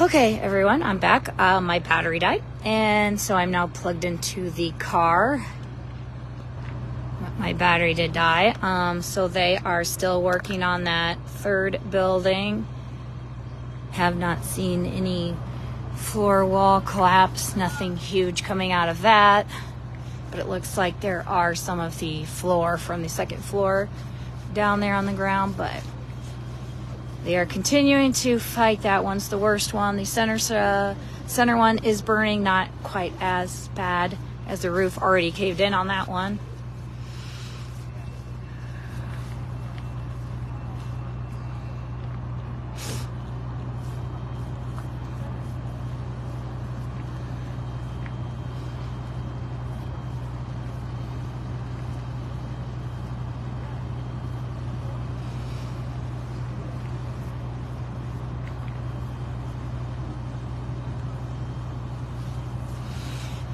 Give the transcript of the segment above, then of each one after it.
Okay, everyone, I'm back. My battery died, and so I'm now plugged into the car. My battery did die, so they are still working on that third building. Have not seen any floor wall collapse, nothing huge coming out of that, but it looks like there are some of the floor from the second floor down there on the ground, but they are continuing to fight. That one's the worst one. The center one is burning, not quite as bad as the roof already caved in on that one.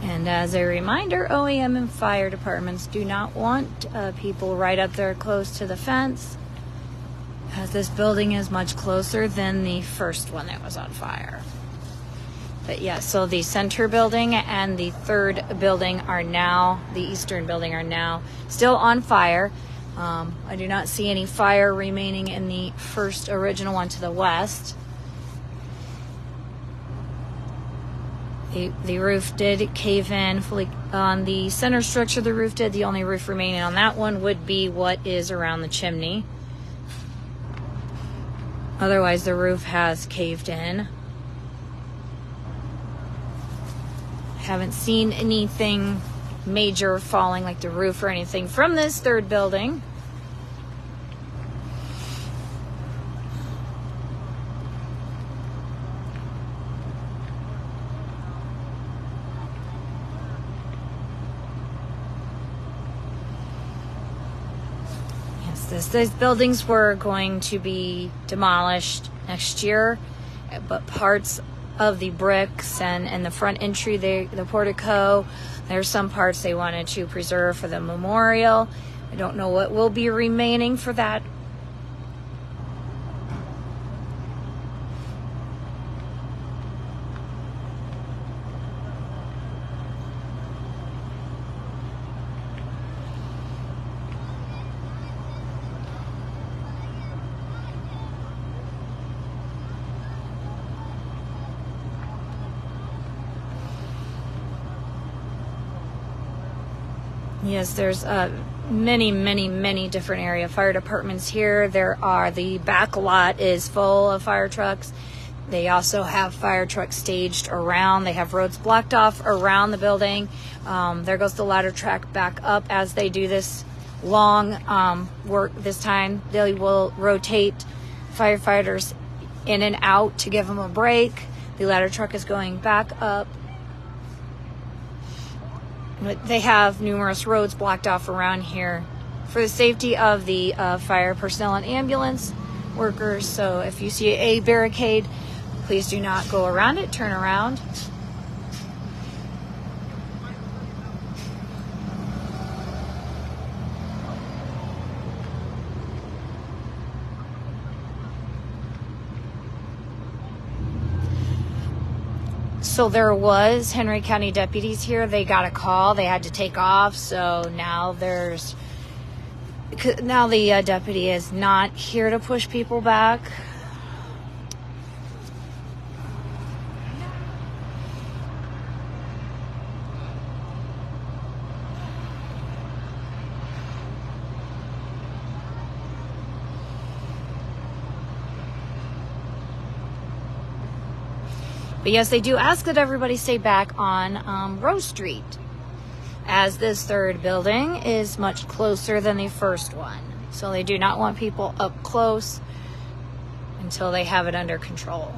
And as a reminder, OEM and fire departments do not want people right up there close to the fence, as this building is much closer than the first one that was on fire. But yeah, so the center building and the third building are now, the eastern building are now still on fire. I do not see any fire remaining in the first original one to the west. The roof did cave in fully on the center structure. The roof did. The only roof remaining on that one would be what is around the chimney. Otherwise, the roof has caved in. Haven't seen anything major falling, like the roof or anything, from this third building. These buildings were going to be demolished next year, but parts of the bricks and the front entry, the portico, there's some parts they wanted to preserve for the memorial. I don't know what will be remaining for that. Yes, there's many different area fire departments here. The back lot is full of fire trucks. They also have fire trucks staged around. They have roads blocked off around the building. There goes the ladder track back up as they do this long work. This time they will rotate firefighters in and out to give them a break. The ladder truck is going back up. They have numerous roads blocked off around here for the safety of the fire personnel and ambulance workers. So if you see a barricade, please do not go around it. Turn around. So there was Henry County deputies here. They got a call. They had to take off. So now the deputy is not here to push people back. But yes, they do ask that everybody stay back on Rose Street, as this third building is much closer than the first one. So they do not want people up close until they have it under control.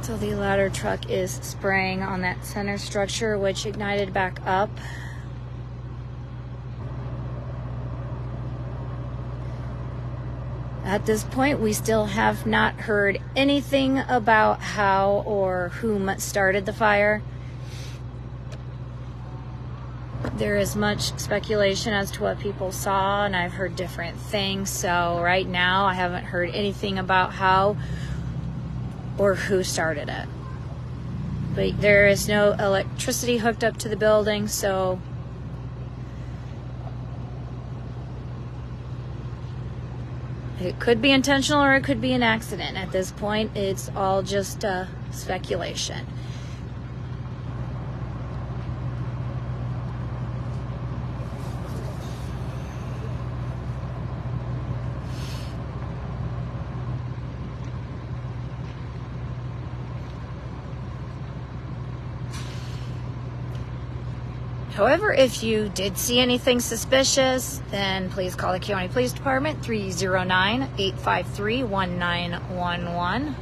So the ladder truck is spraying on that center structure, which ignited back up. At this point, we still have not heard anything about how or whom started the fire. There is much speculation as to what people saw, and I've heard different things. So right now I haven't heard anything about how or who started it. But there is no electricity hooked up to the building, so it could be intentional or it could be an accident. At this point, it's all just speculation. However, if you did see anything suspicious, then please call the Kewanee Police Department, 309-853-1911.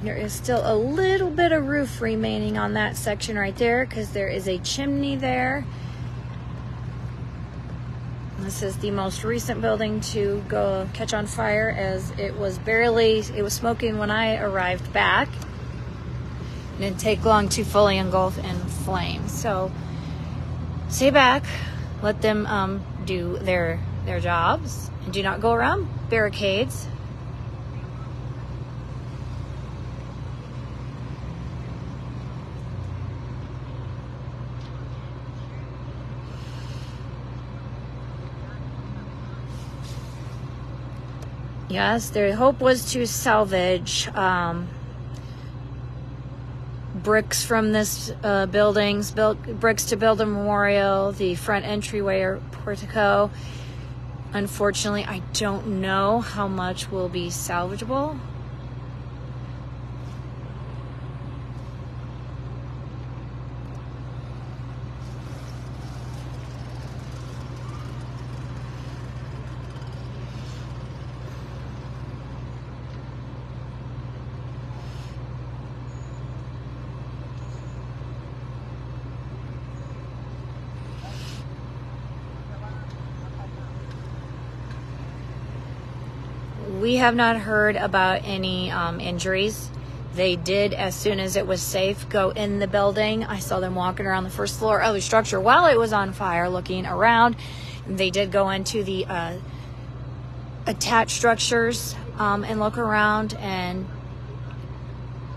There is still a little bit of roof remaining on that section right there because there is a chimney there. This is the most recent building to go catch on fire, as it was smoking when I arrived back. It didn't take long to fully engulf in flames. So stay back, let them do their jobs, and do not go around barricades. Yes, their hope was to salvage bricks from this bricks to build a memorial, the front entryway or portico. Unfortunately, I don't know how much will be salvageable. We have not heard about any injuries. They did, as soon as it was safe, go in the building. I saw them walking around the first floor of the structure while it was on fire, looking around. They did go into the attached structures and look around, and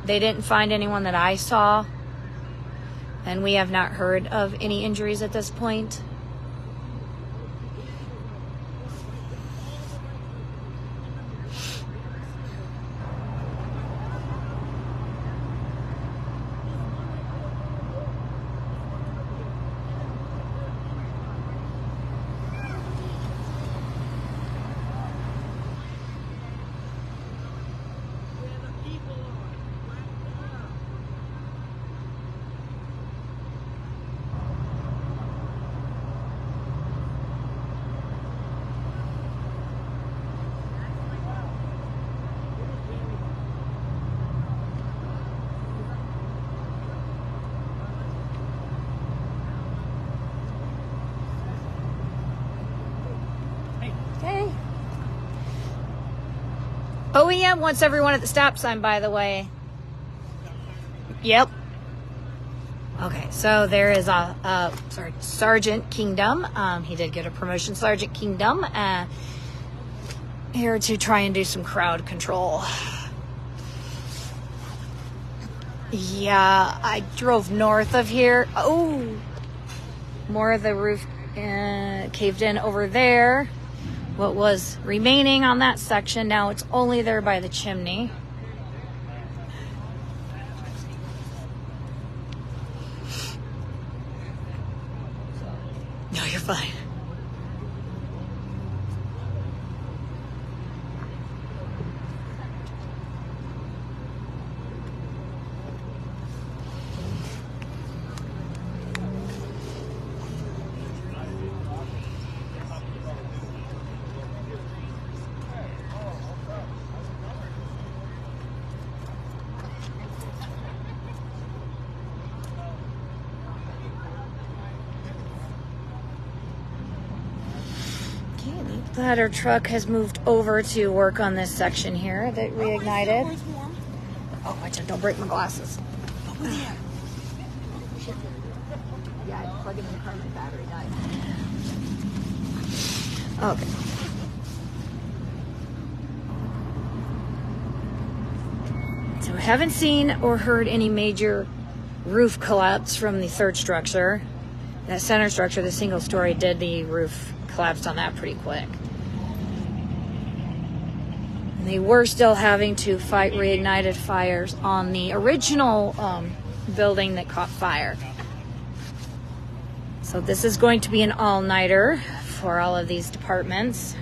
they didn't find anyone that I saw. And we have not heard of any injuries at this point. OEM wants everyone at the stop sign, by the way. Yep. Okay, so there is Sergeant Kingdom. He did get a promotion, Sergeant Kingdom, here to try and do some crowd control. Yeah, I drove north of here. Oh, more of the roof caved in over there. What was remaining on that section, now it's only there by the chimney. No, you're fine. ladder truck has moved over to work on this section here that reignited. Oh, watch out, don't break my glasses. Yeah, I plug it in the car, my battery died. Okay. So we haven't seen or heard any major roof collapse from the third structure. That center structure, the single story, the roof collapsed on that pretty quick. And they were still having to fight reignited fires on the original building that caught fire. So this is going to be an all-nighter for all of these departments.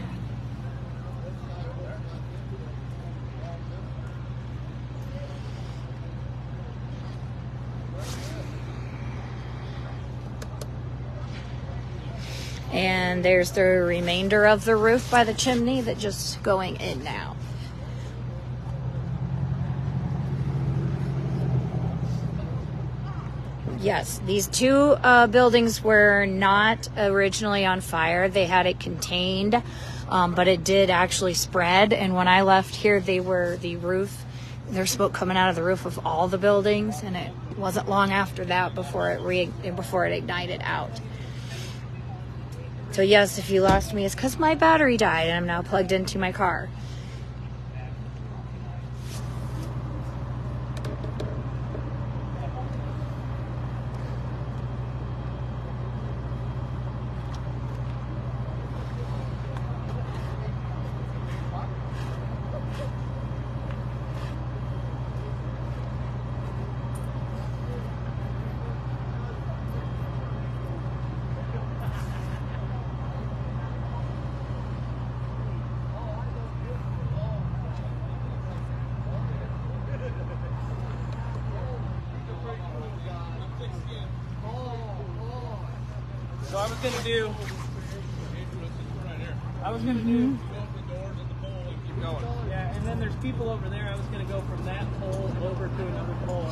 And there's the remainder of the roof by the chimney that's just going in now. Yes, these two buildings were not originally on fire. They had it contained, but it did actually spread. And when I left here, there's smoke coming out of the roof of all the buildings, and it wasn't long after that before it ignited out. So yes, if you lost me, it's because my battery died and I'm now plugged into my car. So I was gonna do keep going. Yeah, and then there's people over there. I was gonna go from that pole over to another pole.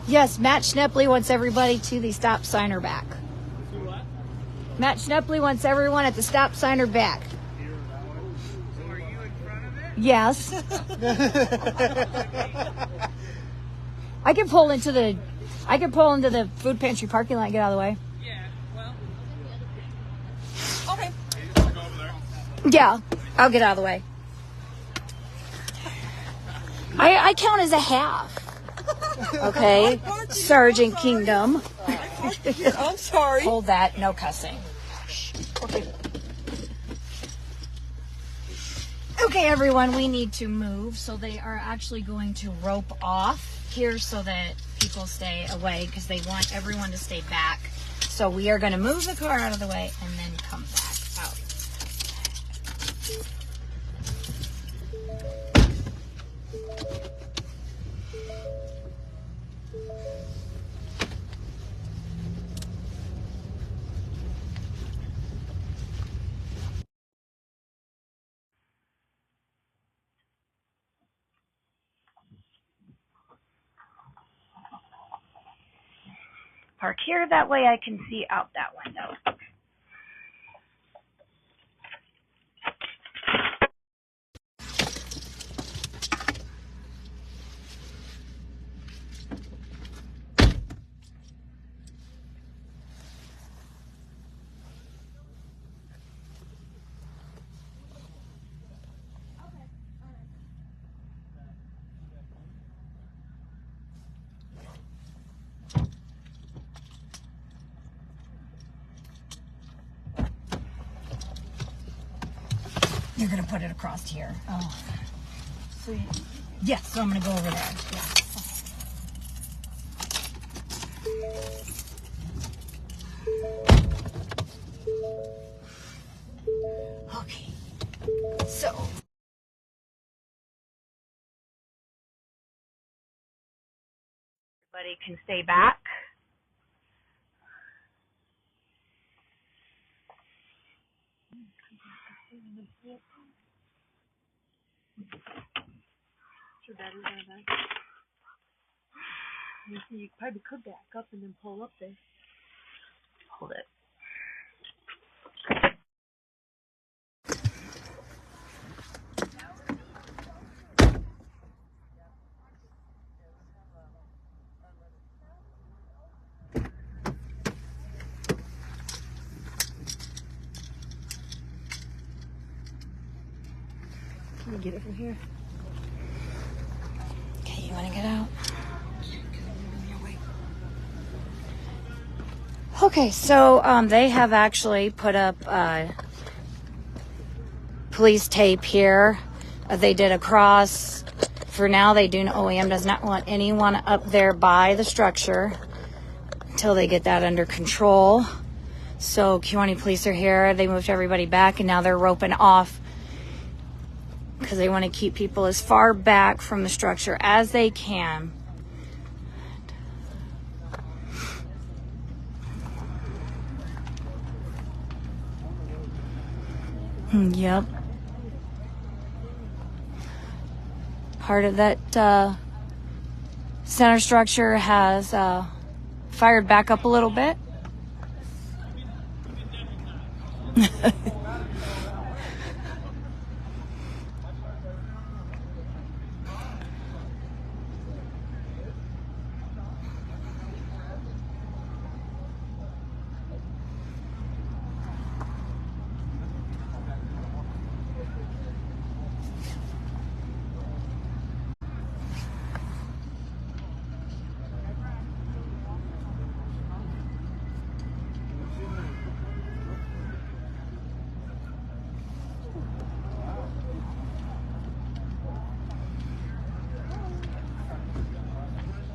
Yes, Matt Schnepley wants everybody to the stop sign or back. See what? Matt Schnepley wants everyone at the stop sign or back. So are you in front of it? Yes. I can pull into the food pantry parking lot and get out of the way. Yeah, well. Okay. Yeah, I'll get out of the way. I count as a half. Okay, Sergeant Kingdom. I'm sorry. Hold that, no cussing. Okay. Okay, everyone, we need to move. So they are actually going to rope off here so that people stay away because they want everyone to stay back. So we are going to move the car out of the way and then come back out. Park here, that way I can see out that window. You're going to put it across here. Oh. So Yes, so I'm going to go over there. Yeah. Okay. So. Everybody can stay back. your battery's gonna die. You probably could back up and then pull up there. Hold it. Let me get it from here. Okay, you want to get out? Okay, so they have actually put up police tape here. They did a cross. For now, OEM does not want anyone up there by the structure until they get that under control. So Kewanee police are here. They moved everybody back, and now they're roping off because they want to keep people as far back from the structure as they can. Yep. Part of that center structure has fired back up a little bit.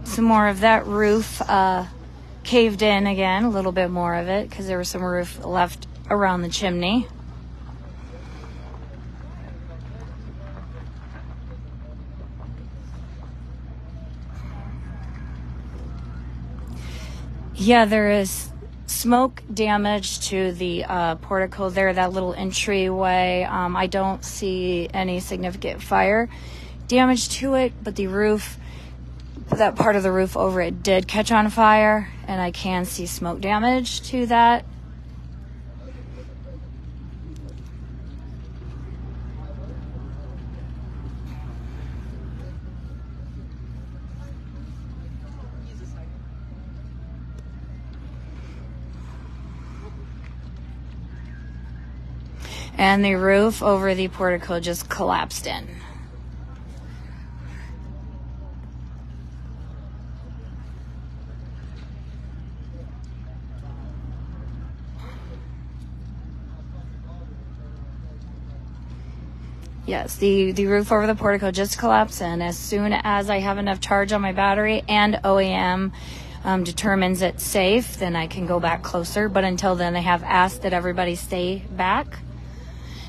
Some more of that roof caved in again, a little bit more of it, because there was some roof left around the chimney. Yeah, there is smoke damage to the portico there, that little entryway. I don't see any significant fire damage to it, but the roof, that part of the roof over it did catch on fire, and I can see smoke damage to that. And the roof over the portico just collapsed in. Yes, the roof over the portico just collapsed in. As soon as I have enough charge on my battery and OEM determines it's safe, then I can go back closer. But until then, they have asked that everybody stay back.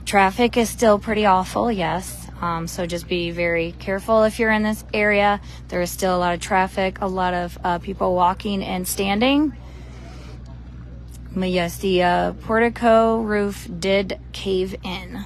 Traffic is still pretty awful, yes. So just be very careful if you're in this area. There is still a lot of traffic, a lot of people walking and standing. But yes, the portico roof did cave in.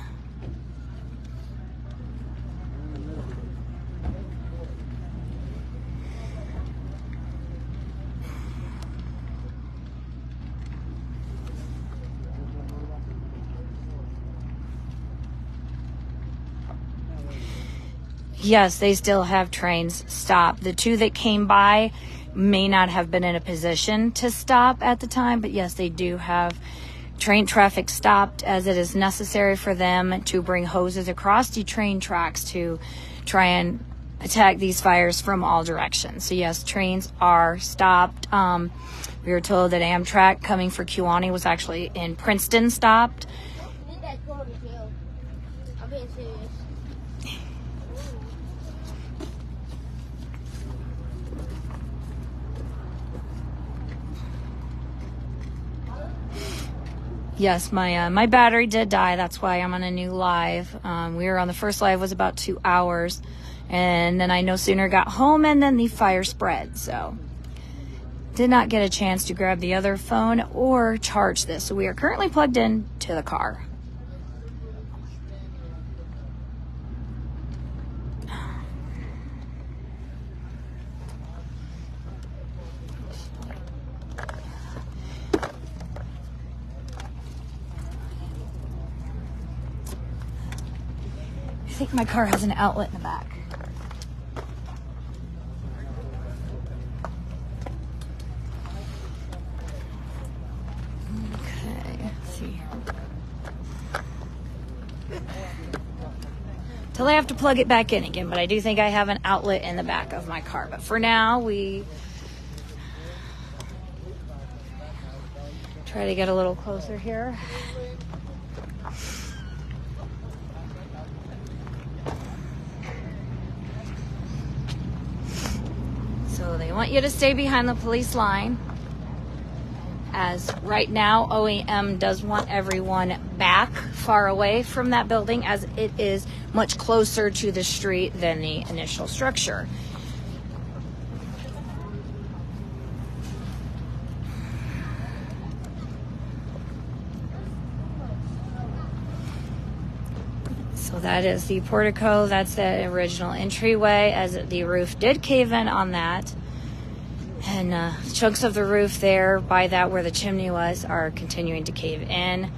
Yes, they still have trains stopped. The two that came by may not have been in a position to stop at the time, but yes, they do have train traffic stopped, as it is necessary for them to bring hoses across the train tracks to try and attack these fires from all directions. So yes, trains are stopped. We were told that Amtrak coming for Kewanee was actually in Princeton stopped. I'm being serious. Yes, my battery did die. That's why I'm on a new live. We were on the first live, was about 2 hours, and then I no sooner got home and then the fire spread. So did not get a chance to grab the other phone or charge this. So we are currently plugged in to the car. I think my car has an outlet in the back. Okay, let's see here. till I have to plug it back in again. But I do think I have an outlet in the back of my car. But for now, we try to get a little closer here. So they want you to stay behind the police line, as right now OEM does want everyone back far away from that building, as it is much closer to the street than the initial structure. So that is the portico. That's the original entryway, as the roof did cave in on that. And chunks of the roof there by that where the chimney was are continuing to cave in.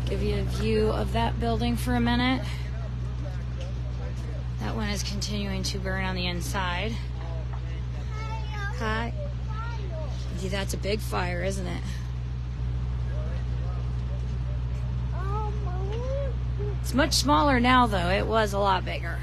Give you a view of that building for a minute. That one is continuing to burn on the inside. Hi. See, that's a big fire, isn't it? It's much smaller now, though. It was a lot bigger.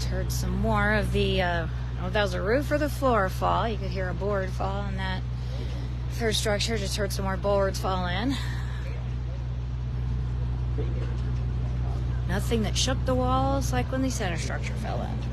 Heard some more of the, I don't know if that was a roof or the floor fall. You could hear a board fall on that third structure. Just heard some more boards fall in. Nothing that shook the walls like when the center structure fell in.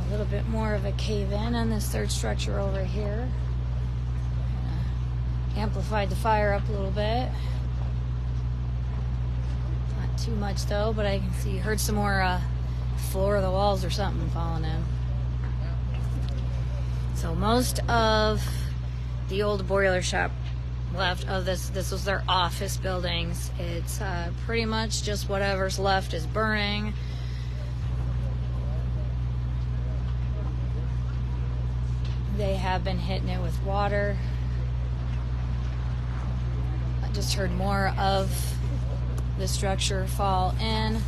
A little bit more of a cave-in on this third structure over here. Amplified the fire up a little bit. Not too much though, but I can see, heard some more floor of the walls or something falling in. So most of the old boiler shop left of this was their office buildings. It's pretty much just whatever's left is burning. They have been hitting it with water. I just heard more of the structure fall in.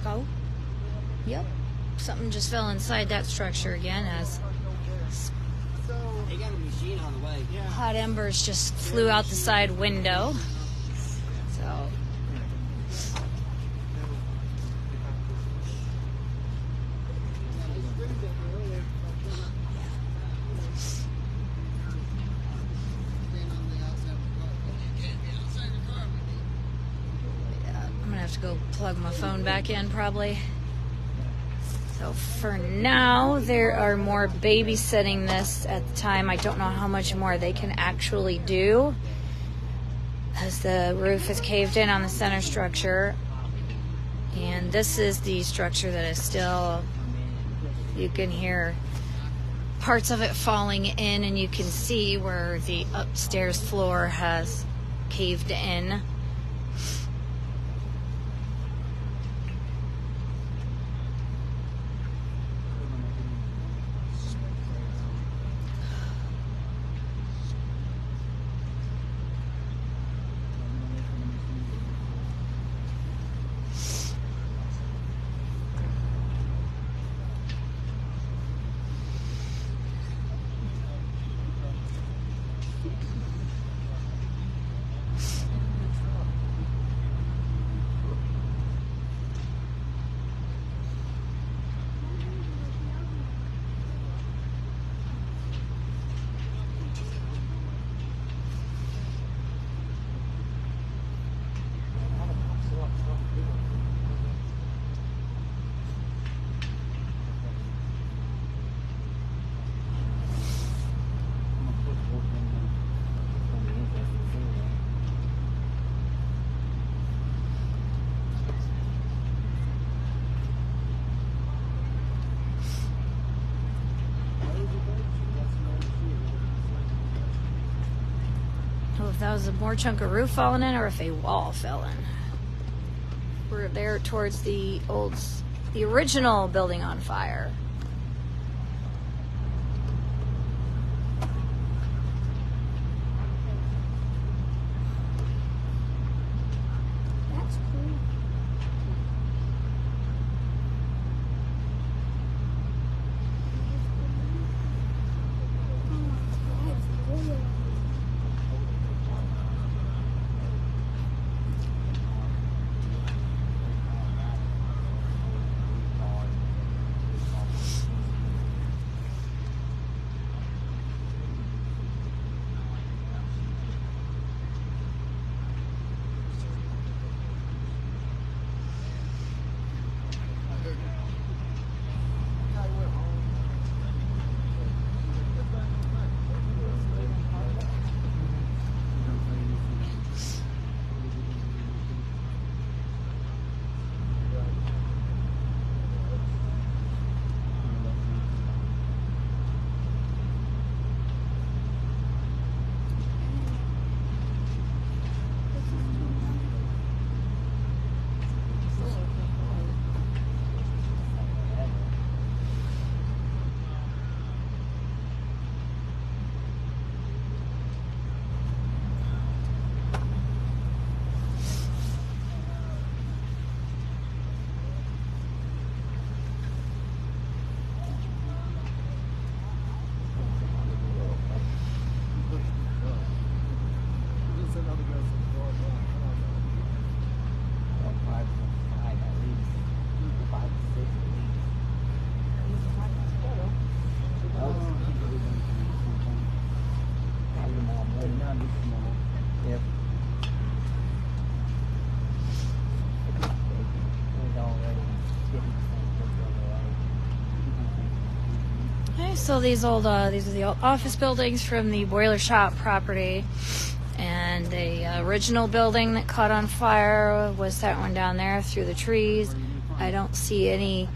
Oh, yep. Something just fell inside that structure again as They got a machine on the way. hot embers just flew out the side window. So, yeah, I'm gonna have to go plug my phone back in probably. So for now, there are more babysitting this at the time. I don't know how much more they can actually do as the roof is caved in on the center structure. And this is the structure that is still, you can hear parts of it falling in, and you can see where the upstairs floor has caved in. If that was a more chunk of roof falling in or if a wall fell in. We're there towards the original building on fire. That's cool. So these are the old office buildings from the boiler shop property, and the original building that caught on fire was that one down there through the trees. I don't see any.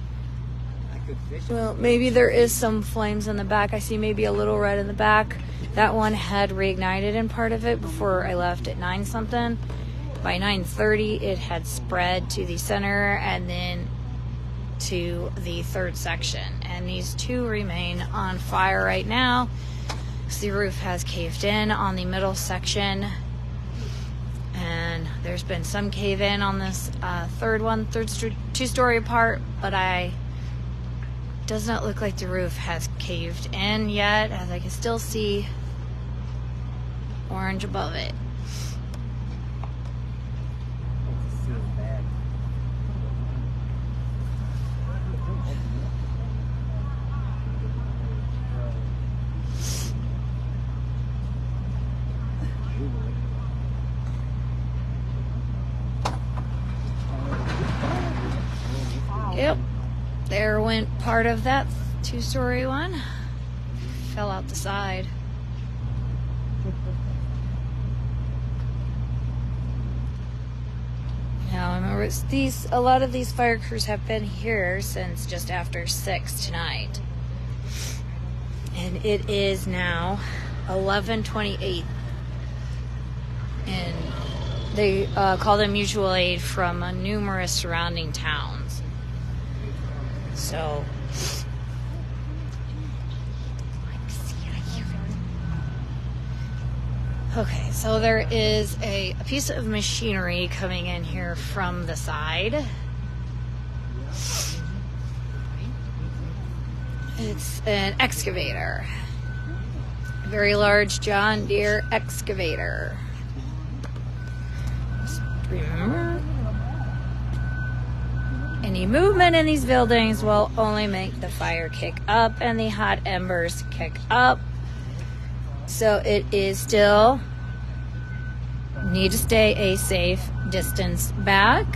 Well, maybe there is some flames in the back. I see maybe a little red in the back. That one had reignited in part of it before I left at 9 something. By 9:30, it had spread to the center and then to the third section. And these two remain on fire right now. So the roof has caved in on the middle section. And There's been some cave in on this two-story part, but does not look like the roof has caved in yet, as I can still see orange above it. Yep, there went part of that two-story one. Fell out the side. Now, remember, a lot of these fire crews have been here since just after 6 tonight. And it is now 11:28. And they call them mutual aid from numerous surrounding towns. So, okay, so there is a piece of machinery coming in here from the side. It's an excavator. A very large John Deere excavator. Just remember, any movement in these buildings will only make the fire kick up and the hot embers kick up. So it is still need to stay a safe distance back,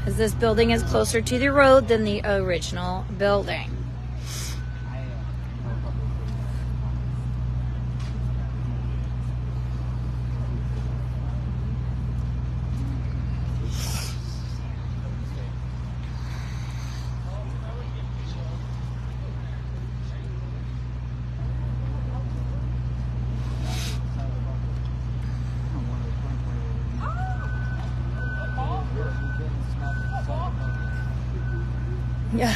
as this building is closer to the road than the original building. Yeah.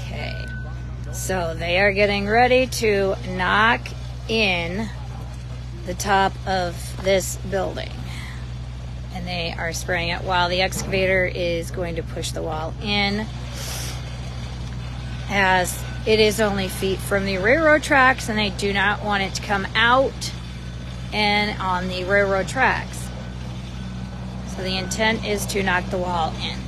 Okay, so they are getting ready to knock in the top of this building, and they are spraying it while the excavator is going to push the wall in, as it is only feet from the railroad tracks and they do not want it to come out and on the railroad tracks. So the intent is to knock the wall in.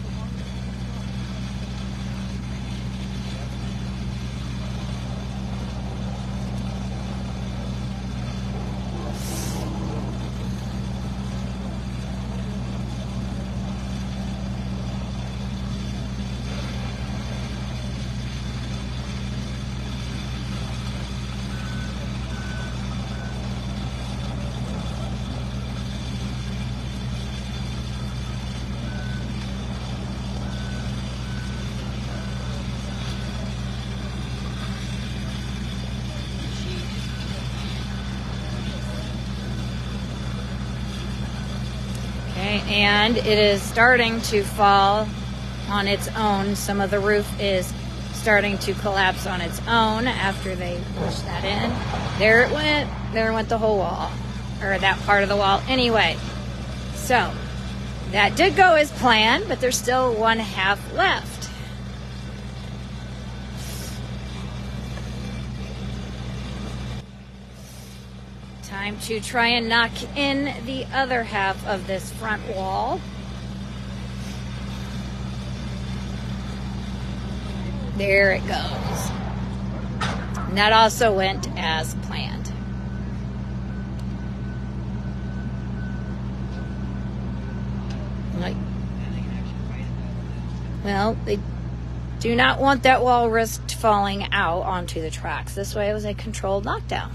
And it is starting to fall on its own. Some of the roof is starting to collapse on its own after they push that in. There it went. There went the whole wall, or that part of the wall anyway. So that did go as planned, but there's still one half left. Time to try and knock in the other half of this front wall. There it goes. And that also went as planned. Well, they do not want that wall risked falling out onto the tracks. This way it was a controlled knockdown.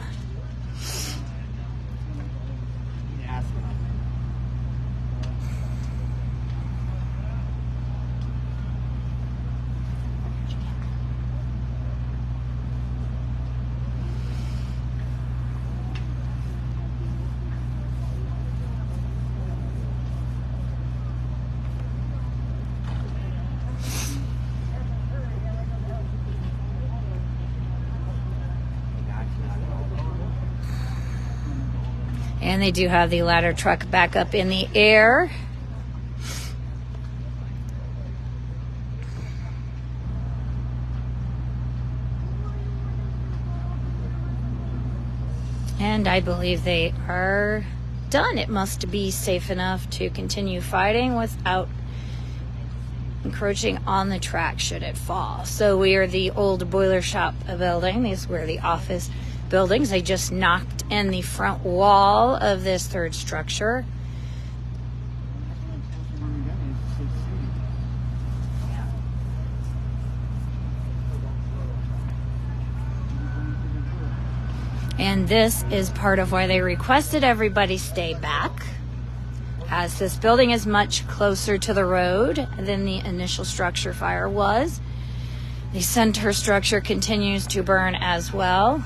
And they do have the ladder truck back up in the air. And I believe they are done. It must be safe enough to continue fighting without encroaching on the track should it fall. So we are the old boiler shop building. These were the office buildings. They just knocked in the front wall of this third structure. And this is part of why they requested everybody stay back, as this building is much closer to the road than the initial structure fire was. The center structure continues to burn as well.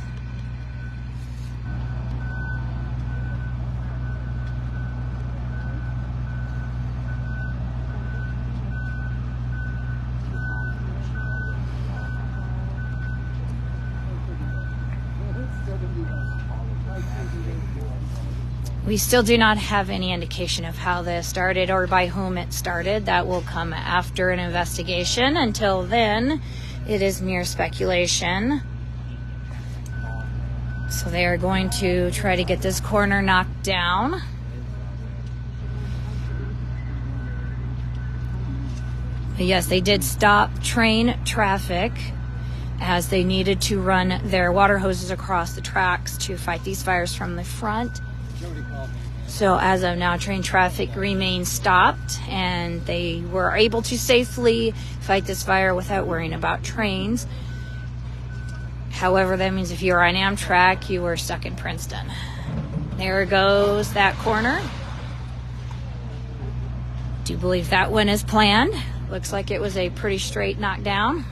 We still do not have any indication of how this started or by whom it started. That will come after an investigation. Until then, it is mere speculation. So they are going to try to get this corner knocked down. But yes, they did stop train traffic as they needed to run their water hoses across the tracks to fight these fires from the front. So as of now, train traffic remains stopped, and they were able to safely fight this fire without worrying about trains. However, that means if you're on Amtrak, you were stuck in Princeton. There goes that corner. Do believe that one is planned. Looks like it was a pretty straight knockdown.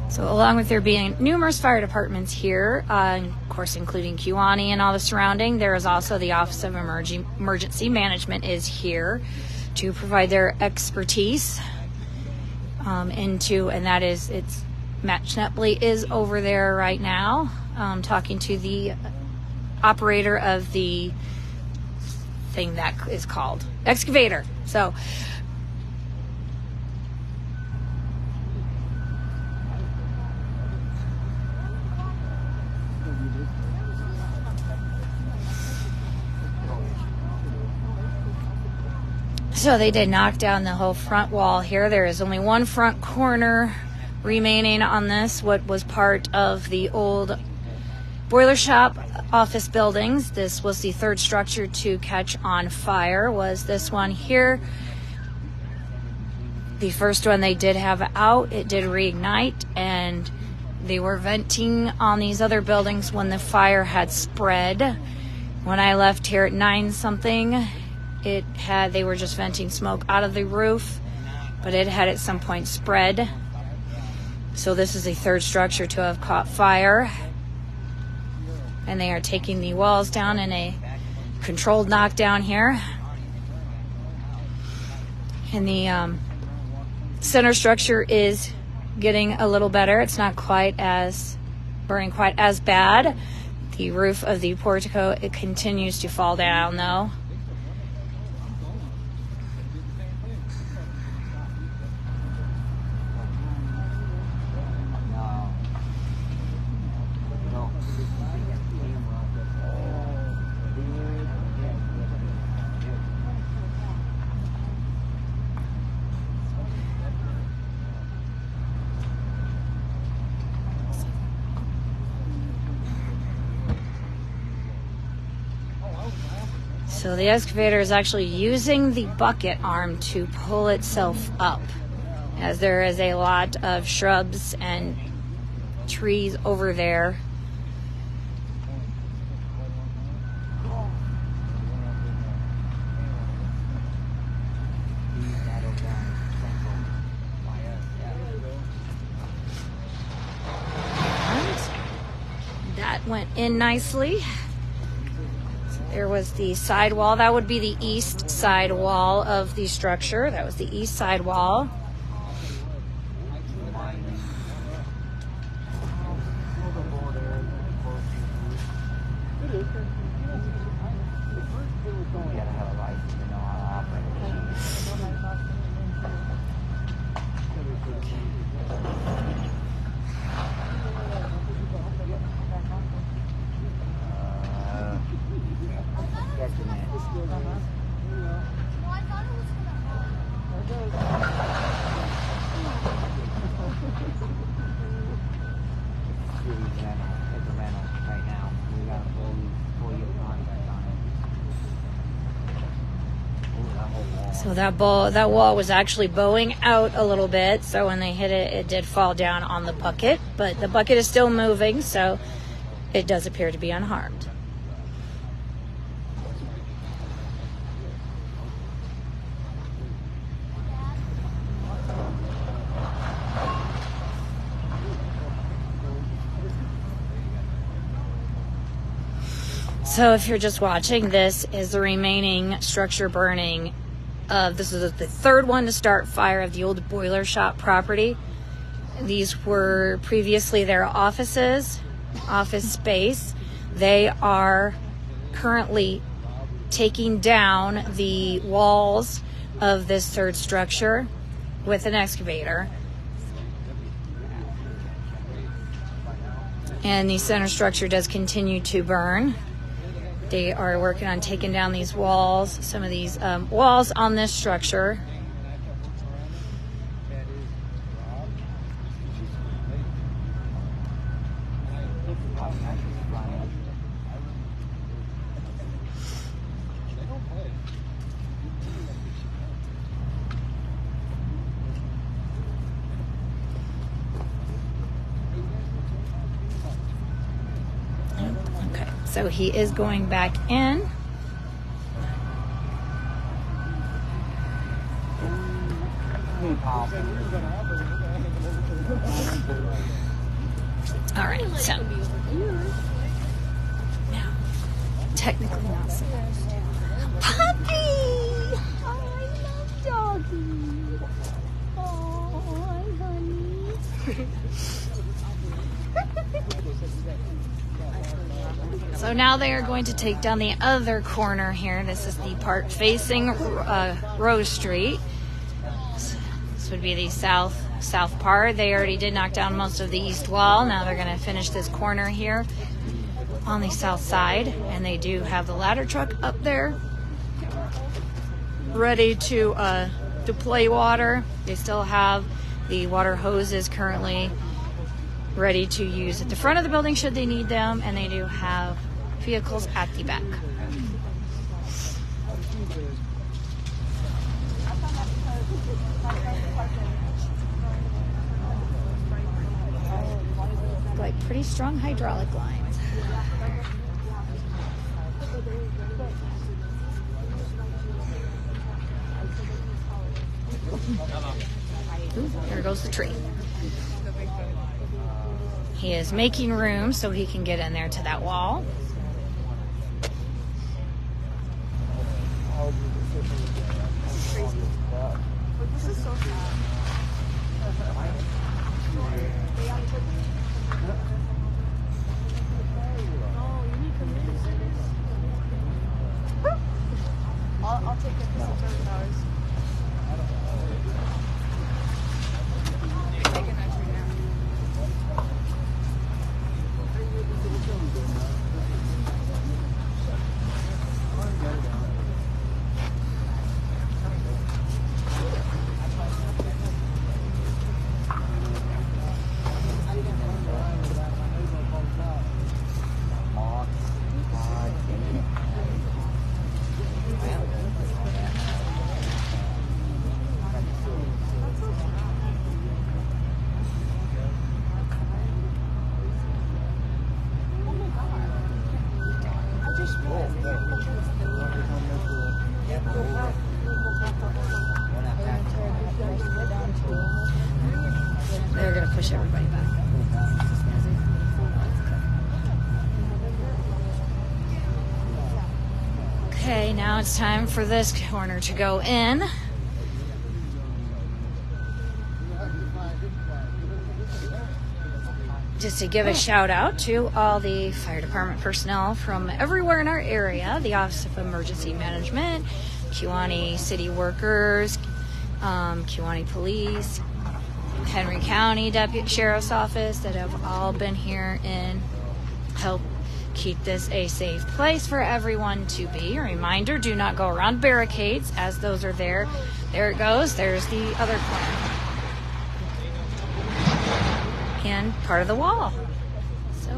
So along with there being numerous fire departments here, of course including Kewanee and all the surrounding, there is also the Office of Emergency Management is here to provide their expertise and that is, Matt Schnepley is over there right now talking to the operator of the thing that is called excavator. So they did knock down the whole front wall here. There is only one front corner remaining on this, what was part of the old boiler shop office buildings. This was the third structure to catch on fire, was this one here. The first one they did have out, it did reignite, and they were venting on these other buildings when the fire had spread. When I left here at 9-something, they were just venting smoke out of the roof, but it had at some point spread. So this is the third structure to have caught fire. And they are taking the walls down in a controlled knockdown here. And the center structure is getting a little better. It's not quite as burning quite as bad. The roof of the portico, it continues to fall down though. So the excavator is actually using the bucket arm to pull itself up, as there is a lot of shrubs and trees over there. And that went in nicely. There was the side wall. That would be the east side wall of the structure. That was the east side wall. So that wall was actually bowing out a little bit, so when they hit it, it did fall down on the bucket, but the bucket is still moving, so it does appear to be unharmed. So if you're just watching, this is the remaining structure burning. This is the third one to start fire of the old boiler shop property. These were previously their offices, office space. They are currently taking down the walls of this third structure with an excavator. And the center structure does continue to burn. They are working on taking down these walls, some of these walls on this structure. So he is going back in. All right, so now, technically not supposed to. Puppy! I love doggy. Oh, honey. So now they are going to take down the other corner here. This is the part facing Rose Street. This would be the south part. They already did knock down most of the east wall. Now they're going to finish this corner here on the south side. And they do have the ladder truck up there ready to deploy water. They still have the water hoses currently ready to use at the front of the building should they need them, and they do have vehicles at the back. Like pretty strong hydraulic lines. Ooh, there goes the tree. He is making room so he can get in there to that wall. This is so sad. I'll take it for $600. push everybody back. Okay, now it's time for this corner to go in. Just to give a shout out to all the fire department personnel from everywhere in our area, the Office of Emergency Management, Kewanee City Workers, Kewanee Police, Henry County Deputy Sheriff's Office that have all been here and help keep this a safe place for everyone to be. A reminder, do not go around barricades as those are there. There it goes. There's the other corner. And part of the wall. So,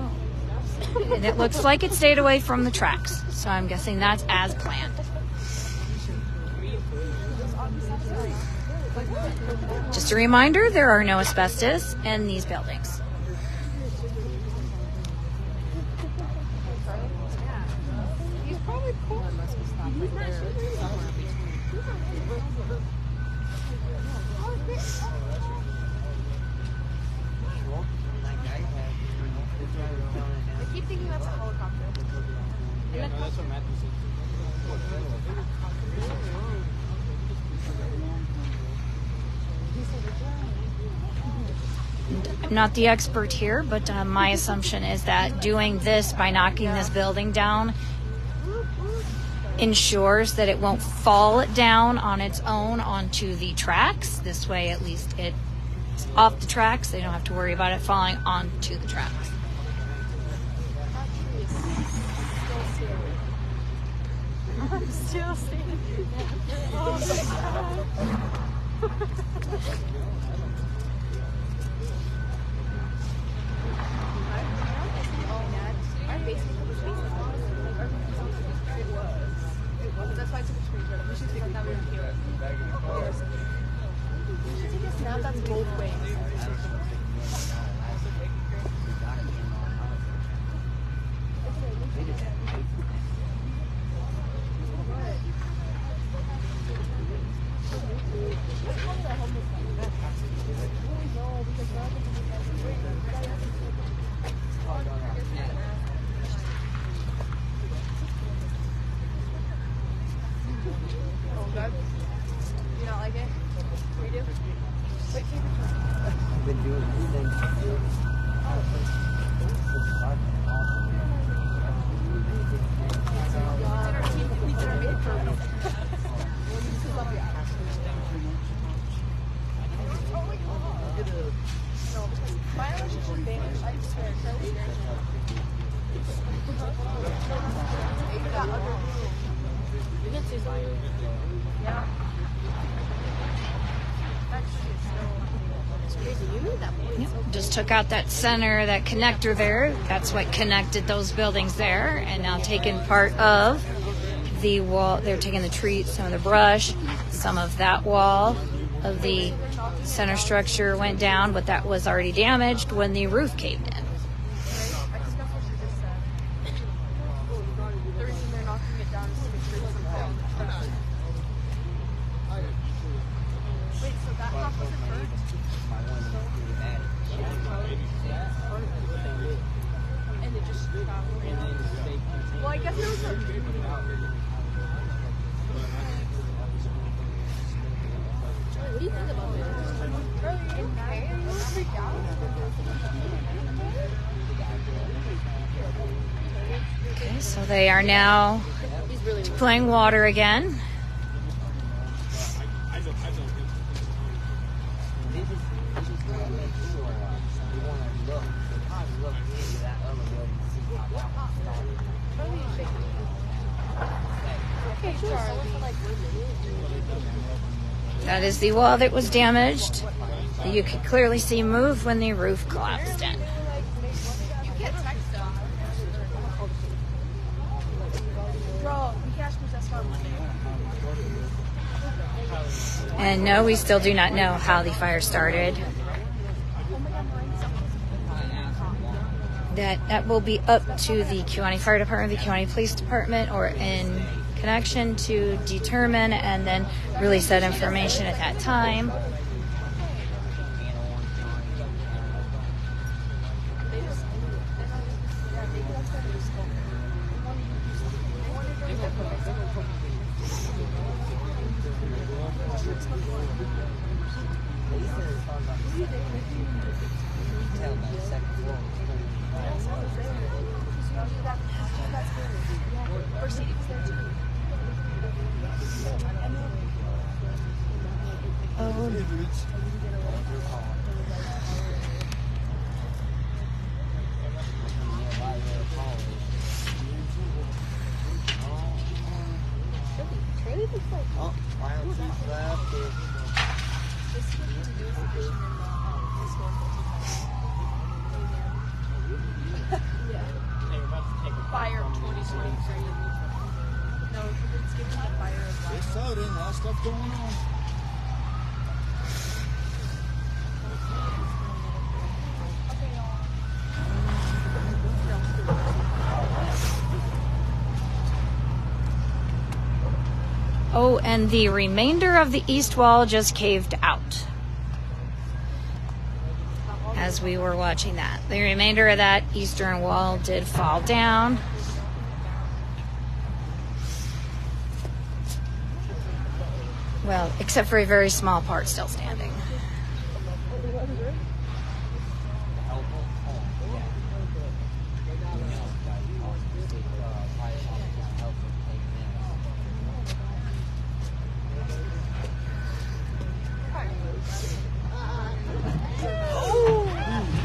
and it looks like it stayed away from the tracks. So I'm guessing that's as planned. Just a reminder, there are no asbestos in these buildings. He's probably cool. I keep thinking that's a helicopter. Yeah, no, that's what Matthew said. I'm not the expert here, but my assumption is that doing this by knocking this building down ensures that it won't fall down on its own onto the tracks. This way, at least it's off the tracks. They don't have to worry about it falling onto the tracks. Still standing. Oh my God. That's why I took a screenshot of it. We should take that one here. We should take a snap that's both ways. You don't like it? We do? Wait, take a picture. I've been doing these things. It's in our team. We did our makeup for me. No, my eyelashes are vanished. I swear. Charlie. You got under. You can see mine. Yeah. Actually, it's crazy. You knew that one. Yep. Just took out that center, that connector there. That's what connected those buildings there. And now taking part of the wall. They're taking the tree, some of the brush, some of that wall of the center structure went down, but that was already damaged when the roof caved in. I discussed what you just said. The reason they're knocking it down is to make sure it doesn't fall on the truck. Wait, so that half wasn't burnt? And it just traveled. Well, I guess it was a... What do you think about this? Are you okay? Are you freaked out? Okay, so they are now playing water again. Okay, Charlie. That is the wall that was damaged. You could clearly see move when the roof collapsed in. You can't text them. Bro, we cash possessed on Monday. And no, we still do not know how the fire started. That will be up to the Kewanee Fire Department, the Kewanee Police Department, or in connection to determine and then release that information at that time. Tell by the second floor. Oh, final two left. Fire of 2023. No, it's giving the fire of life. It's so, there's a lot of stuff going on. Oh, and the remainder of the east wall just caved out as we were watching that. The remainder of that eastern wall did fall down. Well, except for a very small part still standing.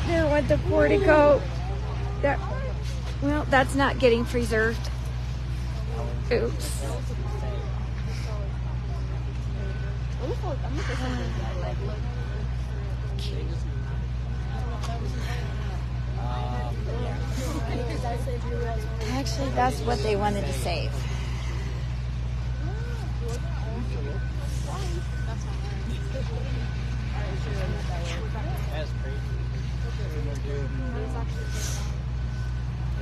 There went the portico. That, well, that's not getting preserved. Oops. Actually, that's what they wanted to save. That's crazy.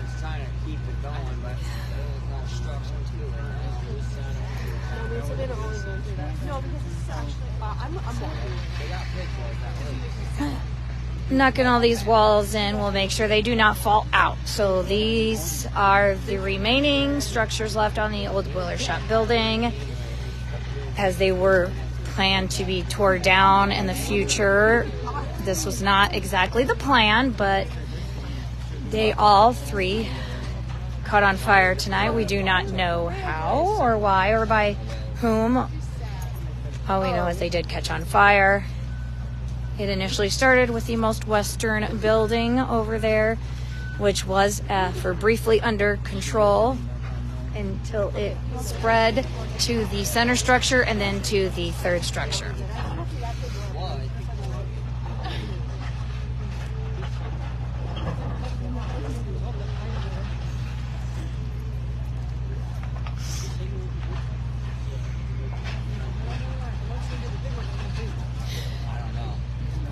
It's trying to keep it going, but there's no structure to it. No, because this is actually. I'm They got pictures. Knocking all these walls in will make sure they do not fall out. So these are the remaining structures left on the old boiler shop building, as they were planned to be tore down in the future. This was not exactly the plan, but they all three caught on fire tonight. We do not know how or why or by whom. All we know is they did catch on fire. It initially started with the most western building over there, which was for briefly under control until it spread to the center structure and then to the third structure.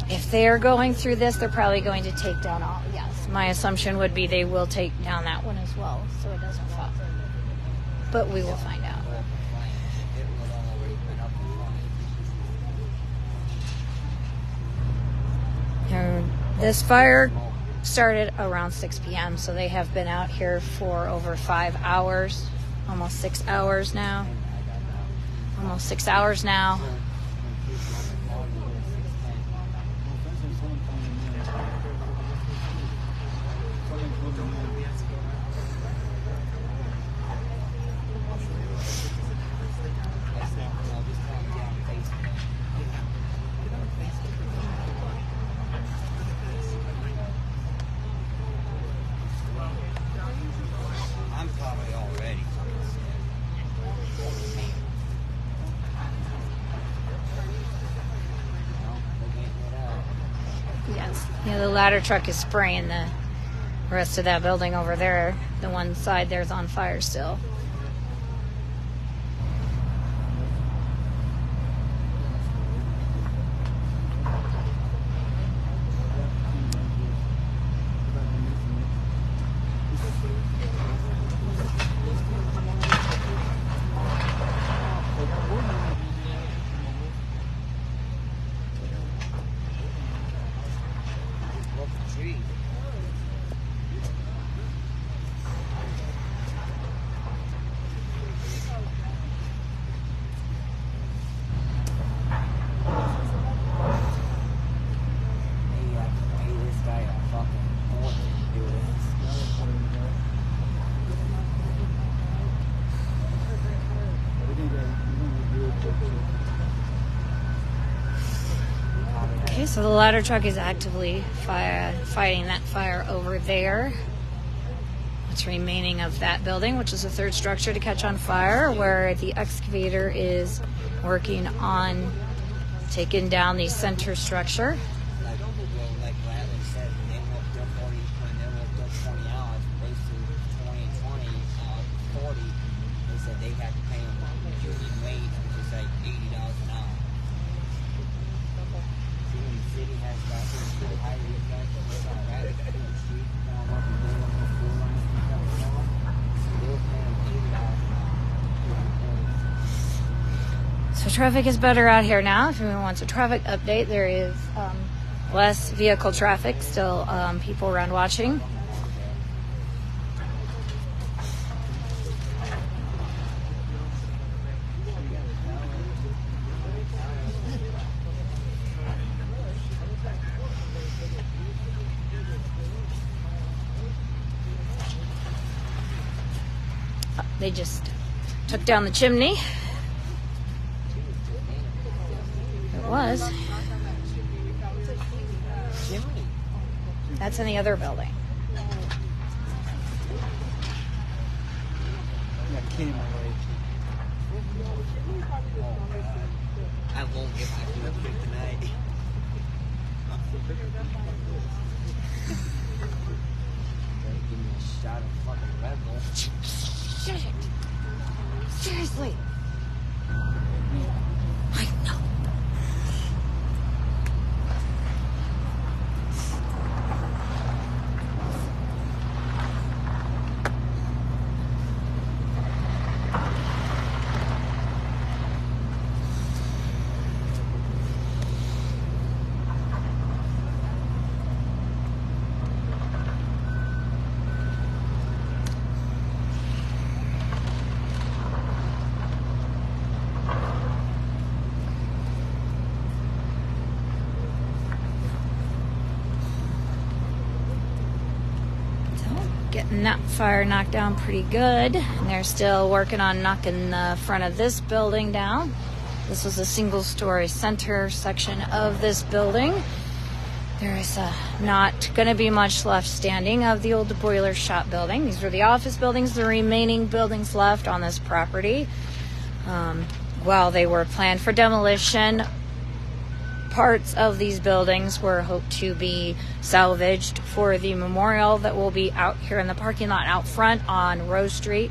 If they're going through this, they're probably going to take down all. Yes, my assumption would be they will take down that one as well, so it doesn't fall. But we will find out. And this fire started around 6 p.m., so they have been out here for over 5 hours, almost 6 hours now. Almost 6 hours now. I'm probably already. Yes. Yeah, the ladder truck is spraying the rest of that building over there. The one side there's on fire still. Okay, so the ladder truck is actively fighting that fire over there. What's remaining of that building, which is the third structure to catch on fire, where the excavator is working on taking down the center structure. Like Bradley said, when they looked up 40, when they looked up 20 hours, basically 20 and 20, 40, they said they had to pay them union wage, which is like $80 an hour. See, when the city has got to the higher these guys, they're not right in the street, now up and down the school lines and stuff, you know? So they were paying them $80 an hour. So traffic is better out here now. If anyone wants a traffic update, there is less vehicle traffic, still people around watching. They just took down the chimney. It was. That's in the other building. That came away. I won't get my milkshake tonight. Give me a shot of fucking Red Bull. Shit. Seriously. I know. Getting that fire knocked down pretty good. And they're still working on knocking the front of this building down. This was a single-story center section of this building. There is not going to be much left standing of the old boiler shop building. These were the office buildings, the remaining buildings left on this property. While they were planned for demolition, parts of these buildings were hoped to be salvaged for the memorial that will be out here in the parking lot out front on Rose Street.